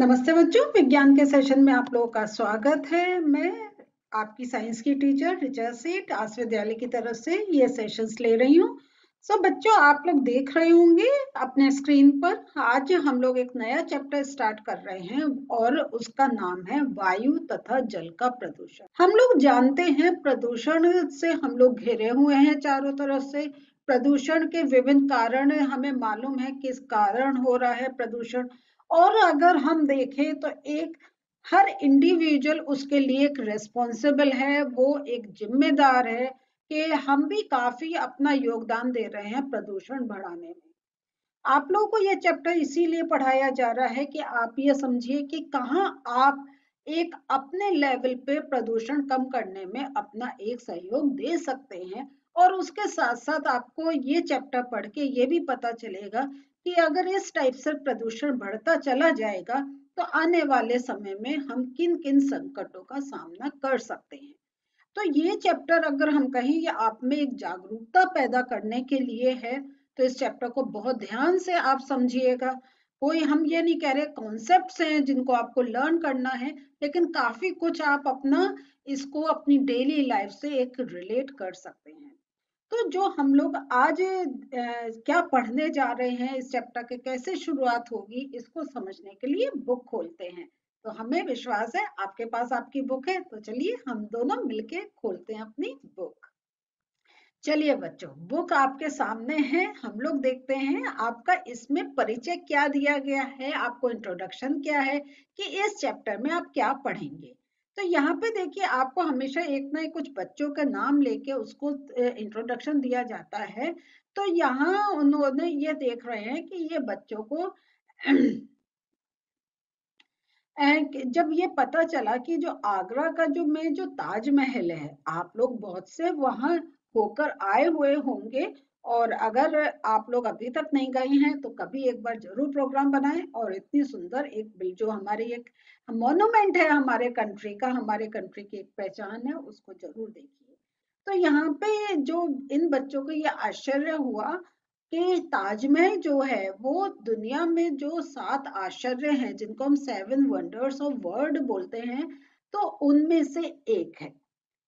नमस्ते बच्चों, विज्ञान के सेशन में आप लोगों का स्वागत है। मैं आपकी साइंस की टीचर ऋचा सेठ आस विद्यालय की तरफ से ये सेशंस ले रही हूँ। बच्चों, आप लोग देख रहे होंगे अपने स्क्रीन पर आज हम लोग एक नया चैप्टर स्टार्ट कर रहे हैं और उसका नाम है वायु तथा जल का प्रदूषण। हम लोग जानते हैं प्रदूषण से हम लोग घिरे हुए हैं चारों तरफ से। प्रदूषण के विभिन्न कारण हमें मालूम है किस कारण हो रहा है प्रदूषण। और अगर हम देखें तो एक हर इंडिविजुअल उसके लिए एक रिस्पॉन्सिबल है, वो एक जिम्मेदार है कि हम भी काफी अपना योगदान दे रहे हैं प्रदूषण बढ़ाने में। आप लोगों को यह चैप्टर इसीलिए पढ़ाया जा रहा है कि आप ये समझिए कि कहाँ आप एक अपने लेवल पे प्रदूषण कम करने में अपना एक सहयोग दे सकते हैं। और उसके साथ साथ आपको ये चैप्टर पढ़ के ये भी पता चलेगा कि अगर इस टाइप से प्रदूषण बढ़ता चला जाएगा तो आने वाले समय में हम किन किन संकटों का सामना कर सकते हैं। तो ये चैप्टर अगर हम कहें ये आप में एक जागरूकता पैदा करने के लिए है, तो इस चैप्टर को बहुत ध्यान से आप समझिएगा। कोई हम ये नहीं कह रहे कॉन्सेप्ट्स हैं जिनको आपको लर्न करना है, लेकिन काफी कुछ आप अपना इसको अपनी डेली लाइफ से एक रिलेट कर सकते हैं। तो जो हम लोग आज क्या पढ़ने जा रहे हैं, इस चैप्टर के कैसे शुरुआत होगी, इसको समझने के लिए बुक खोलते हैं। तो हमें विश्वास है आपके पास आपकी बुक है, तो चलिए हम दोनों मिलके खोलते हैं अपनी बुक। चलिए बच्चों, बुक आपके सामने है। हम लोग देखते हैं आपका इसमें परिचय क्या दिया गया है, आपको इंट्रोडक्शन क्या है कि इस चैप्टर में आप क्या पढ़ेंगे। तो यहाँ पे देखिए आपको हमेशा एक ना एक कुछ बच्चों का नाम लेके उसको इंट्रोडक्शन दिया जाता है। तो यहाँ उन्होंने ये देख रहे हैं कि ये बच्चों को जब ये पता चला कि जो आगरा का जो ताजमहल है, आप लोग बहुत से वहां होकर आए हुए होंगे। और अगर आप लोग अभी तक नहीं गए हैं तो कभी एक बार जरूर प्रोग्राम बनाएं और इतनी सुंदर एक जो हमारी एक मॉन्यूमेंट है हमारे कंट्री का, हमारे कंट्री की एक पहचान है, उसको जरूर देखिए। तो यहाँ पे जो इन बच्चों को ये आश्चर्य हुआ कि ताजमहल जो है वो दुनिया में जो 7 आश्चर्य हैं जिनको हम 7 वंडर्स ऑफ वर्ल्ड बोलते हैं, तो उनमें से एक है।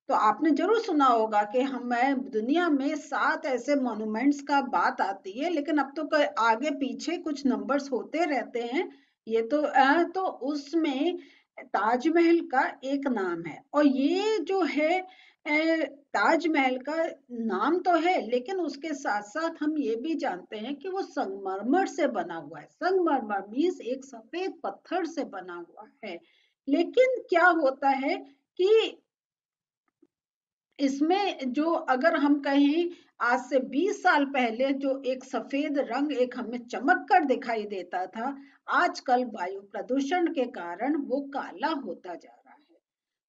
तो आपने जरूर सुना होगा कि हमें दुनिया में 7 ऐसे मॉन्यूमेंट्स का बात आती है, लेकिन अब तो आगे पीछे कुछ नंबर्स होते रहते हैं। ये तो उसमें ताजमहल का एक नाम है। और ये जो है ताजमहल का नाम तो है, लेकिन उसके साथ साथ हम ये भी जानते हैं कि वो संगमरमर से बना हुआ है। संगमरमर मीन्स एक सफेद पत्थर से बना हुआ है। लेकिन क्या होता है कि इसमें जो अगर हम कहें आज से 20 साल पहले जो एक सफेद रंग एक हमें चमक कर दिखाई देता था, आजकल वायु प्रदूषण के कारण वो काला होता जा रहा है।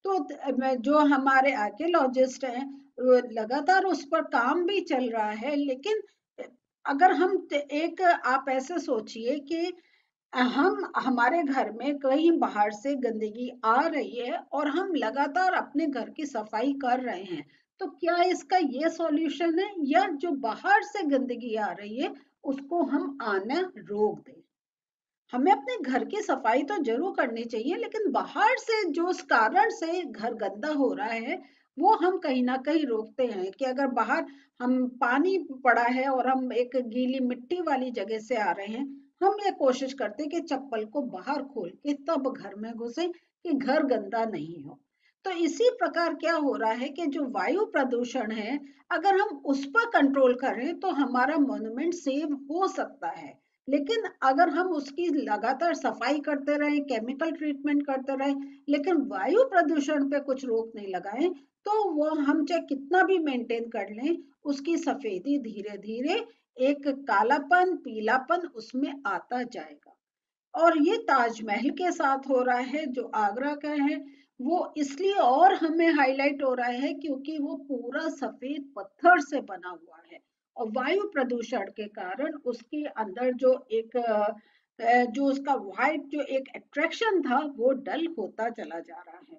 तो जो हमारे आर्कियोलॉजिस्ट हैं लगातार उस पर काम भी चल रहा है। लेकिन अगर हम एक आप ऐसे सोचिए कि हम हमारे घर में कहीं बाहर से गंदगी आ रही है और हम लगातार अपने घर की सफाई कर रहे हैं, तो क्या इसका ये सॉल्यूशन है या जो बाहर से गंदगी आ रही है उसको हम आना रोक दें। हमें अपने घर की सफाई तो जरूर करनी चाहिए, लेकिन बाहर से जो उस कारण से घर गंदा हो रहा है वो हम कहीं ना कहीं रोकते हैं। कि अगर बाहर हम पानी पड़ा है और हम एक गीली मिट्टी वाली जगह से आ रहे हैं, हम ये कोशिश करते हैं कि चप्पल को बाहर खोल के तब घर में घुसे कि घर गंदा नहीं हो। तो इसी प्रकार क्या हो रहा है कि जो वायु प्रदूषण है, अगर हम उस पर कंट्रोल करें तो हमारा मॉन्यूमेंट सेव हो सकता है। लेकिन अगर हम उसकी लगातार सफाई करते रहें, केमिकल ट्रीटमेंट करते रहें, लेकिन वायु प्रदूषण पे कुछ रोक नहीं लगाएं, तो वो हम चाहे कितना भी मेंटेन कर लें, उसकी सफेदी धीरे धीरे एक कालापन पीलापन उसमें आता जाएगा। और ये ताजमहल के साथ हो रहा है जो आगरा का है, वो इसलिए और हमें हाईलाइट हो रहा है क्योंकि वो पूरा सफेद पत्थर से बना हुआ है। और वायु प्रदूषण के कारण उसके अंदर जो एक जो उसका व्हाइट जो एक अट्रैक्शन था वो डल होता चला जा रहा है।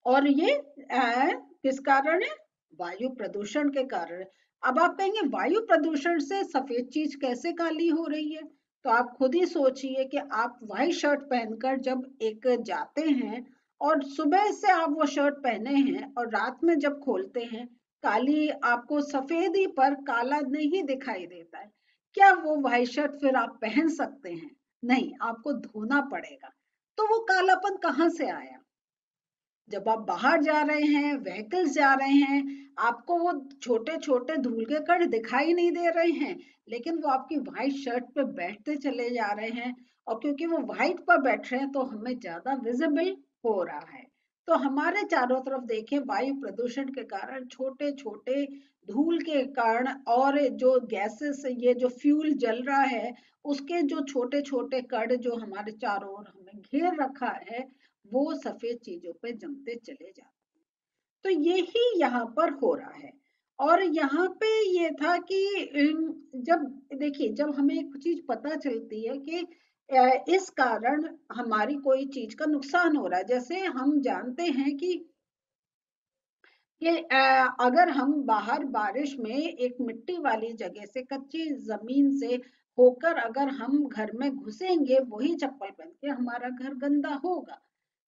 और ये किस कारण है? वायु प्रदूषण के कारण। अब आप कहेंगे वायु प्रदूषण से सफेद चीज कैसे काली हो रही है? तो आप खुद ही सोचिए कि आप व्हाइट शर्ट पहनकर जब एक जाते हैं और सुबह से आप वो शर्ट पहने हैं और रात में जब खोलते हैं काली आपको सफेदी पर काला नहीं दिखाई देता है, क्या वो व्हाइट शर्ट फिर आप पहन सकते हैं? नहीं, आपको धोना पड़ेगा। तो वो कालापन कहाँ से आया? जब आप बाहर जा रहे हैं, व्हीकल्स जा रहे हैं, आपको वो छोटे छोटे धूल के कण दिखाई नहीं दे रहे हैं, लेकिन वो आपकी व्हाइट शर्ट पे बैठते चले जा रहे हैं, और क्योंकि वो व्हाइट पर बैठ रहे हैं तो हमें ज्यादा विजिबल हो रहा है। तो हमारे चारों तरफ देखें, वायु प्रदूषण के कारण छोटे छोटे धूल के कारण और जो गैसेस, ये जो फ्यूल जल रहा है उसके जो छोटे छोटे कण जो हमारे चारों ओर हमें घेर रखा है, वो सफेद चीजों पे जमते चले जाते हैं। तो यही यहाँ पर हो रहा है। और यहाँ पे ये था कि जब देखिए, जब हमें एक चीज पता चलती है कि इस कारण हमारी कोई चीज का नुकसान हो रहा है, जैसे हम जानते हैं कि अगर हम बाहर बारिश में एक मिट्टी वाली जगह से, कच्ची जमीन से होकर अगर हम घर में घुसेंगे वही चप्पल पहन के, हमारा घर गंदा होगा।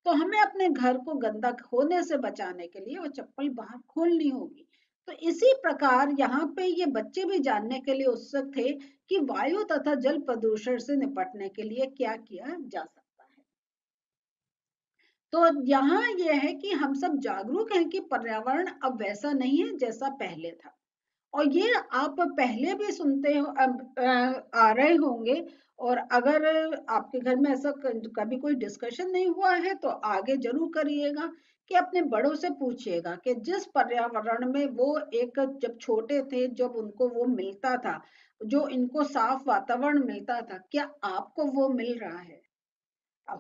तो हमें अपने घर को गंदा होने से बचाने के लिए वो चप्पल बाहर खोलनी होगी। तो इसी प्रकार यहाँ पे ये बच्चे भी जानने के लिए उत्सुक थे कि वायु तथा जल प्रदूषण से निपटने के लिए क्या किया जा सकता है। तो यहाँ यह है कि हम सब जागरूक हैं कि पर्यावरण अब वैसा नहीं है जैसा पहले था। और ये आप पहले भी सुनते हो, आ रहे होंगे। और अगर आपके घर में ऐसा कभी कोई डिस्कशन नहीं हुआ है तो आगे जरूर करिएगा कि अपने बड़ों से पूछिएगा कि जिस पर्यावरण में वो एक जब छोटे थे, जब उनको वो मिलता था, जो इनको साफ वातावरण मिलता था, क्या आपको वो मिल रहा है?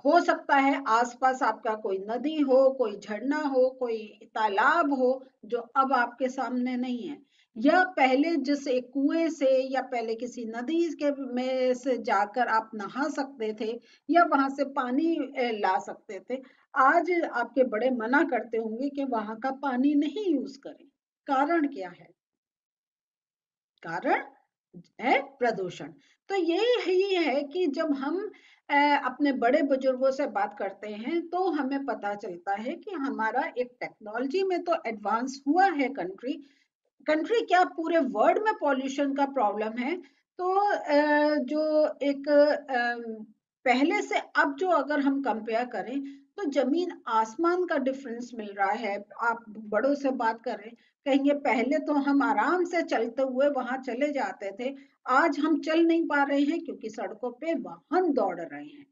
हो सकता है आसपास आपका कोई नदी हो, कोई झरना हो, कोई तालाब हो जो अब आपके सामने नहीं है, या पहले जिस एक कुएं से या पहले किसी नदी के में से जाकर आप नहा सकते थे या वहां से पानी ला सकते थे, आज आपके बड़े मना करते होंगे कि वहां का पानी नहीं यूज करें। कारण क्या है? कारण है प्रदूषण। तो ये ही है कि जब हम अपने बड़े बुजुर्गों से बात करते हैं तो हमें पता चलता है कि हमारा एक टेक्नोलॉजी में तो एडवांस हुआ है कंट्री। कंट्री क्या, पूरे वर्ल्ड में पॉल्यूशन का प्रॉब्लम है। तो जो एक पहले से अब जो अगर हम कंपेयर करें तो जमीन आसमान का डिफरेंस मिल रहा है। आप बड़ों से बात करें, कहेंगे पहले तो हम आराम से चलते हुए वहां चले जाते थे, आज हम चल नहीं पा रहे हैं क्योंकि सड़कों पे वाहन दौड़ रहे हैं।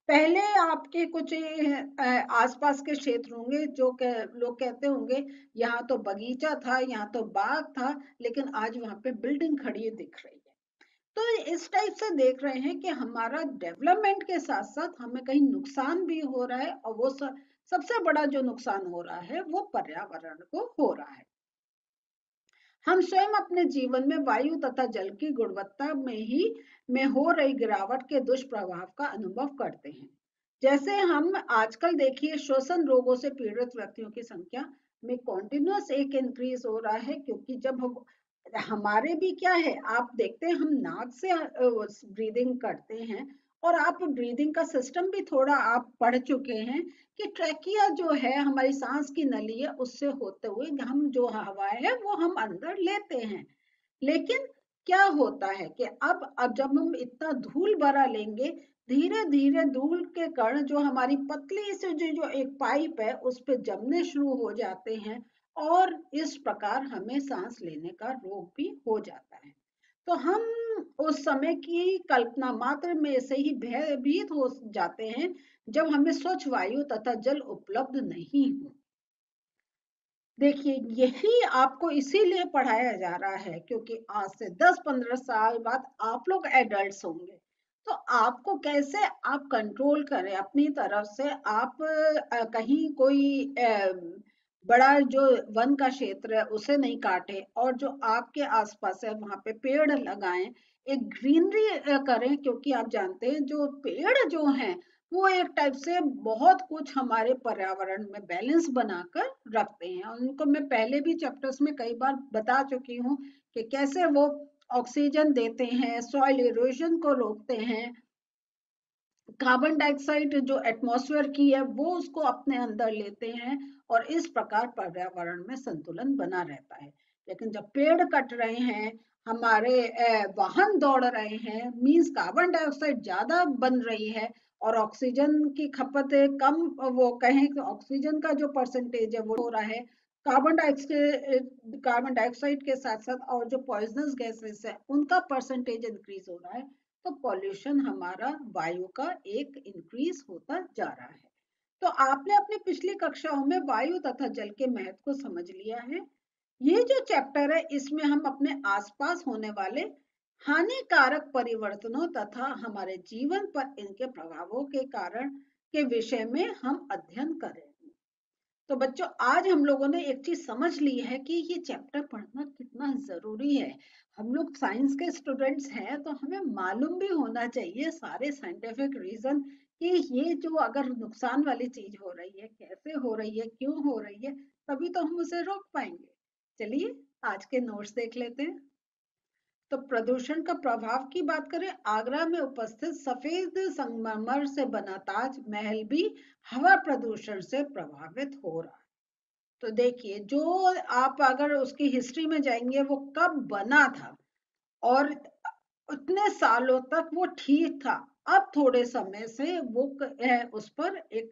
पहले आपके कुछ आसपास के क्षेत्र होंगे जो लोग कहते होंगे यहाँ तो बगीचा था, यहाँ तो बाग था, लेकिन आज वहां पे बिल्डिंग खड़ी दिख रही है। तो इस टाइप से देख रहे हैं कि हमारा डेवलपमेंट के साथ साथ हमें कहीं नुकसान भी हो रहा है, और वो सबसे बड़ा जो नुकसान हो रहा है वो पर्यावरण को हो रहा है। हम स्वयं अपने जीवन में वायु तथा जल की गुणवत्ता में हो रही गिरावट के दुष्प्रभाव का अनुभव करते हैं। जैसे हम आजकल देखिए श्वसन रोगों से पीड़ित व्यक्तियों की संख्या में कॉन्टिन्यूस एक इंक्रीज हो रहा है, क्योंकि जब हम हमारे भी क्या है, आप देखते हैं हम नाक से ब्रीदिंग करते हैं, और आप ब्रीदिंग का सिस्टम भी थोड़ा आप पढ़ चुके हैं कि ट्रैकिया जो है हमारी सांस की नली है, उससे होते हुए हम जो हवाएं है वो हम अंदर लेते हैं। लेकिन क्या होता है कि अब जब हम इतना धूल भरा लेंगे, धीरे धीरे धूल के कण जो हमारी पतली से जो एक पाइप है उस पे जमने शुरू हो जाते हैं, और इस प्रकार हमें सांस लेने का रोग भी हो जाता है। तो हम उस समय की कल्पना मात्र में से ही भयभीत हो जाते हैं जब हमें स्वच्छ वायु तथा जल उपलब्ध नहीं हो। देखिए, यही आपको इसीलिए पढ़ाया जा रहा है क्योंकि आज से 10-15 साल बाद आप लोग एडल्ट्स होंगे। तो आपको कैसे आप कंट्रोल करें अपनी तरफ से, आप कहीं कोई बड़ा जो वन का क्षेत्र है उसे नहीं काटें, और जो आपके आसपास है वहां पे पेड़ लगाएं, एक ग्रीनरी करें, क्योंकि आप जानते हैं जो पेड़ जो हैं वो एक टाइप से बहुत कुछ हमारे पर्यावरण में बैलेंस बनाकर रखते हैं, और उनको मैं पहले भी चैप्टर्स में कई बार बता चुकी हूँ कि कैसे वो ऑक्सीजन देते हैं, सॉइल इरोजन को रोकते हैं, कार्बन डाइऑक्साइड जो एटमॉस्फेयर की है वो उसको अपने अंदर लेते हैं और इस प्रकार पर्यावरण में संतुलन बना रहता है। लेकिन जब पेड़ कट रहे हैं, हमारे वाहन दौड़ रहे हैं, मींस कार्बन डाइऑक्साइड ज्यादा बन रही है और ऑक्सीजन की खपत कम, वो कहें कि ऑक्सीजन का जो परसेंटेज है वो हो रहा है, कार्बन डाइऑक्साइड के साथ साथ और जो पॉइजनस गैसेस है उनका परसेंटेज इंक्रीज हो रहा है, तो पॉल्यूशन हमारा वायु का एक इंक्रीज होता जा रहा है। तो आपने अपनी पिछली कक्षाओं में वायु तथा जल के महत्व को समझ लिया है। ये जो चैप्टर है इसमें हम अपने आसपास होने वाले हानिकारक परिवर्तनों तथा हमारे जीवन पर इनके प्रभावों के कारण के विषय में हम अध्ययन करेंगे। तो बच्चों आज हम लोगों ने एक चीज समझ ली है कि ये चैप्टर पढ़ना कितना जरूरी है। हम लोग साइंस के स्टूडेंट्स हैं तो हमें मालूम भी होना चाहिए सारे साइंटिफिक रीजन कि ये जो अगर नुकसान वाली चीज हो रही है कैसे हो रही है, क्यों हो रही है, तभी तो हम उसे रोक पाएंगे। चलिए आज के नोट्स देख लेते हैं। तो प्रदूषण का प्रभाव की बात करें, आगरा में उपस्थित सफेद संगमरमर से बना ताज महल भी हवा प्रदूषण से प्रभावित हो रहा है। तो देखिए जो आप अगर उसकी हिस्ट्री में जाएंगे वो कब बना था और उतने सालों तक वो ठीक था, अब थोड़े समय से वो उस पर एक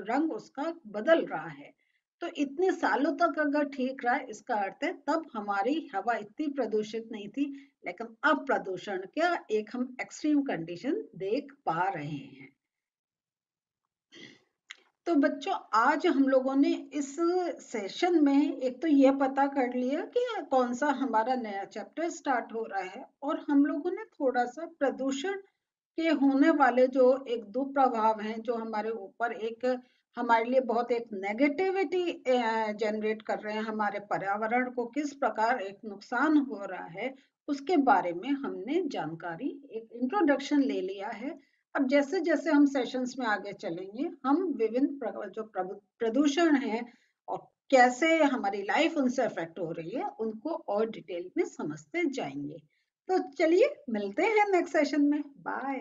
रंग उसका बदल रहा है। तो इतने सालों तक अगर ठीक रहा है इसका अर्थ है तब हमारी हवा इतनी प्रदूषित नहीं थी, लेकिन अब प्रदूषण का एक हम एक्सट्रीम कंडीशन देख पा रहे हैं। तो बच्चों आज हम लोगों ने इस सेशन में एक तो ये पता कर लिया कि कौन सा हमारा नया चैप्टर स्टार्ट हो रहा है और हम लोगों ने थोड़ा सा प्रदूषण के होने वाले जो एक दुष्प्रभाव हैं जो हमारे ऊपर एक हमारे लिए बहुत एक नेगेटिविटी जनरेट कर रहे हैं, हमारे पर्यावरण को किस प्रकार एक नुकसान हो रहा है उसके बारे में हमने जानकारी एक इंट्रोडक्शन ले लिया है। अब जैसे जैसे हम सेशंस में आगे चलेंगे हम विभिन्न जो प्रदूषण है और कैसे हमारी लाइफ उनसे अफेक्ट हो रही है उनको और डिटेल में समझते जाएंगे। तो चलिए मिलते हैं नेक्स्ट सेशन में। बाय।